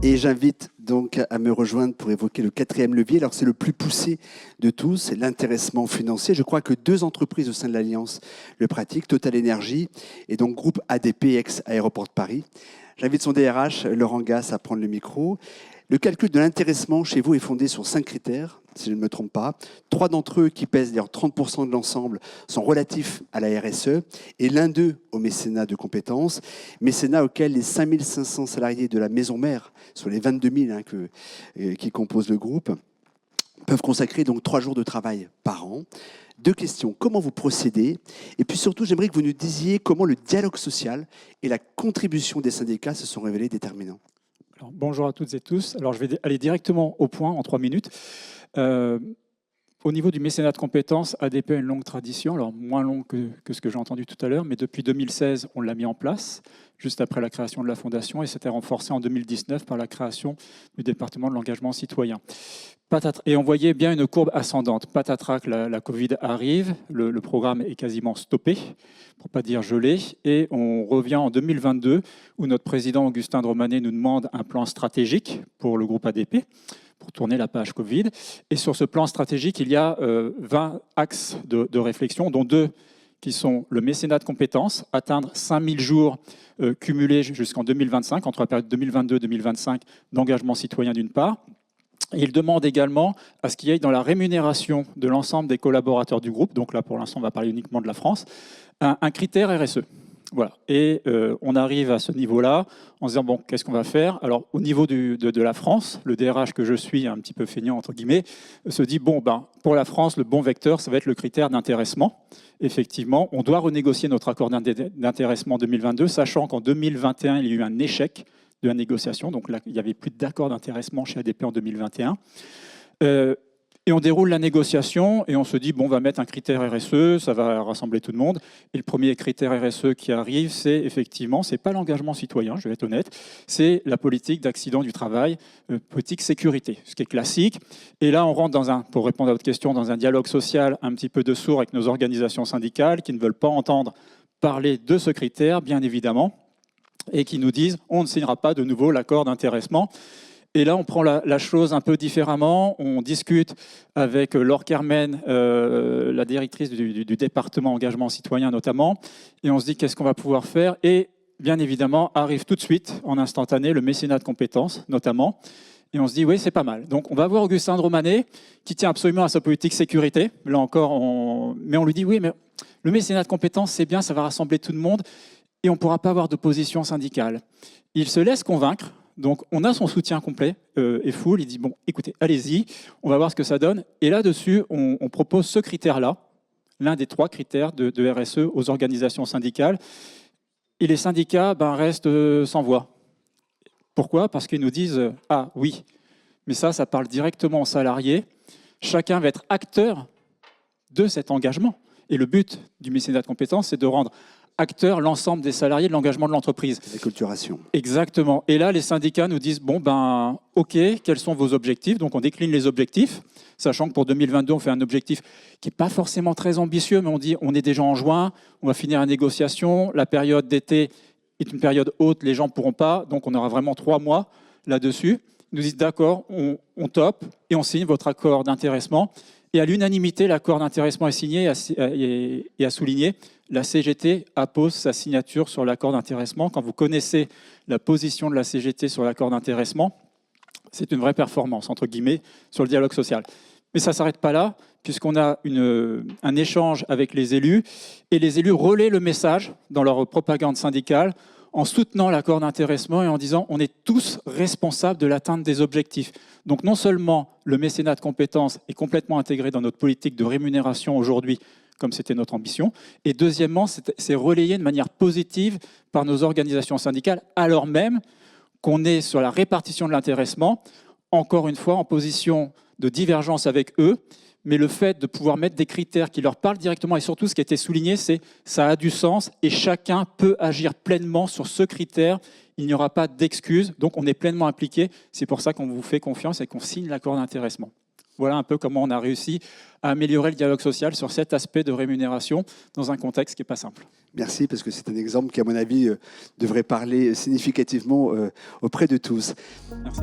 Et j'invite donc à me rejoindre pour évoquer le quatrième levier. Alors c'est le plus poussé de tous, c'est l'intéressement financier. Je crois que 2 entreprises au sein de l'Alliance le pratiquent, Total Energy et donc groupe ADP, ex-Aéroport de Paris. J'invite son DRH, Laurent Gasse, à prendre le micro. Le calcul de l'intéressement chez vous est fondé sur 5 critères, si je ne me trompe pas. 3 d'entre eux, qui pèsent d'ailleurs 30% de l'ensemble, sont relatifs à la RSE et l'un d'eux au mécénat de compétences. Mécénat auquel les 5500 salariés de la maison mère, sur les 22 000 qui composent le groupe, peuvent consacrer donc 3 jours de travail par an. 2 questions, comment vous procédez? Et puis surtout, j'aimerais que vous nous disiez comment le dialogue social et la contribution des syndicats se sont révélés déterminants. Alors, bonjour à toutes et tous. Alors, je vais aller directement au point en 3 minutes. Au niveau du mécénat de compétences, ADP a une longue tradition, alors moins longue que ce que j'ai entendu tout à l'heure, mais depuis 2016, on l'a mis en place, juste après la création de la Fondation, et c'était renforcé en 2019 par la création du département de l'engagement citoyen. Et on voyait bien une courbe ascendante. Patatrac, la Covid arrive, le programme est quasiment stoppé, pour ne pas dire gelé, et on revient en 2022, où notre président Augustin de Romanet nous demande un plan stratégique pour le groupe ADP, pour tourner la page Covid. Et sur ce plan stratégique, il y a 20 axes de réflexion, dont 2 qui sont le mécénat de compétences, atteindre 5000 jours cumulés jusqu'en 2025, entre la période 2022-2025 d'engagement citoyen d'une part. Et il demande également à ce qu'il y ait dans la rémunération de l'ensemble des collaborateurs du groupe, donc là pour l'instant on va parler uniquement de la France, un critère RSE. Voilà. Et on arrive à ce niveau-là en se disant, bon, qu'est-ce qu'on va faire? Alors, au niveau de la France, le DRH que je suis, un petit peu feignant, entre guillemets, se dit, bon, pour la France, le bon vecteur, ça va être le critère d'intéressement. Effectivement, on doit renégocier notre accord d'intéressement 2022, sachant qu'en 2021, il y a eu un échec de la négociation. Donc là, il n'y avait plus d'accord d'intéressement chez ADP en 2021. Et on déroule la négociation et on se dit, bon, on va mettre un critère RSE, ça va rassembler tout le monde. Et le premier critère RSE qui arrive, c'est effectivement, c'est pas l'engagement citoyen, je vais être honnête, c'est la politique d'accident du travail, politique sécurité, ce qui est classique. Et là, on rentre pour répondre à votre question, dans un dialogue social un petit peu de sourd avec nos organisations syndicales qui ne veulent pas entendre parler de ce critère, bien évidemment, et qui nous disent, on ne signera pas de nouveau l'accord d'intéressement. Et là, on prend la chose un peu différemment. On discute avec Laure Kermen, la directrice du département engagement citoyen notamment, et on se dit qu'est-ce qu'on va pouvoir faire. Et bien évidemment, arrive tout de suite, en instantané, le mécénat de compétences notamment. Et on se dit, oui, c'est pas mal. Donc, on va voir Augustin de Romanet, qui tient absolument à sa politique sécurité. Là encore, mais on lui dit, oui, mais le mécénat de compétences, c'est bien, ça va rassembler tout le monde, et on ne pourra pas avoir d'opposition syndicale. Il se laisse convaincre. Donc, on a son soutien complet et full. Il dit, bon, écoutez, allez-y, on va voir ce que ça donne. Et là-dessus, on propose ce critère-là, l'un des 3 critères de RSE aux organisations syndicales. Et les syndicats restent sans voix. Pourquoi? Parce qu'ils nous disent, ah oui, mais ça parle directement aux salariés. Chacun va être acteur de cet engagement. Et le but du mécénat de compétences, c'est de rendre acteurs l'ensemble des salariés de l'engagement de l'entreprise. L'acculturation. Exactement. Et là, les syndicats nous disent, bon, OK, quels sont vos objectifs? Donc, on décline les objectifs, sachant que pour 2022, on fait un objectif qui n'est pas forcément très ambitieux, mais on dit, on est déjà en juin, on va finir la négociation, la période d'été est une période haute, les gens ne pourront pas, donc on aura vraiment 3 mois là-dessus. Ils nous disent, d'accord, on top, et on signe votre accord d'intéressement. Et à l'unanimité, l'accord d'intéressement est signé et à souligner, la CGT appose sa signature sur l'accord d'intéressement. Quand vous connaissez la position de la CGT sur l'accord d'intéressement, c'est une vraie performance, entre guillemets, sur le dialogue social. Mais ça ne s'arrête pas là, puisqu'on a un échange avec les élus, et les élus relaient le message dans leur propagande syndicale en soutenant l'accord d'intéressement et en disant on est tous responsables de l'atteinte des objectifs. Donc non seulement le mécénat de compétences est complètement intégré dans notre politique de rémunération aujourd'hui, comme c'était notre ambition, et deuxièmement, c'est relayé de manière positive par nos organisations syndicales, alors même qu'on est sur la répartition de l'intéressement, encore une fois en position de divergence avec eux, mais le fait de pouvoir mettre des critères qui leur parlent directement, et surtout ce qui a été souligné, c'est ça a du sens et chacun peut agir pleinement sur ce critère. Il n'y aura pas d'excuses, donc on est pleinement impliqué. C'est pour ça qu'on vous fait confiance et qu'on signe l'accord d'intéressement. voilà un peu comment on a réussi à améliorer le dialogue social sur cet aspect de rémunération dans un contexte qui n'est pas simple. Merci, parce que c'est un exemple qui, à mon avis, devrait parler significativement auprès de tous. Merci.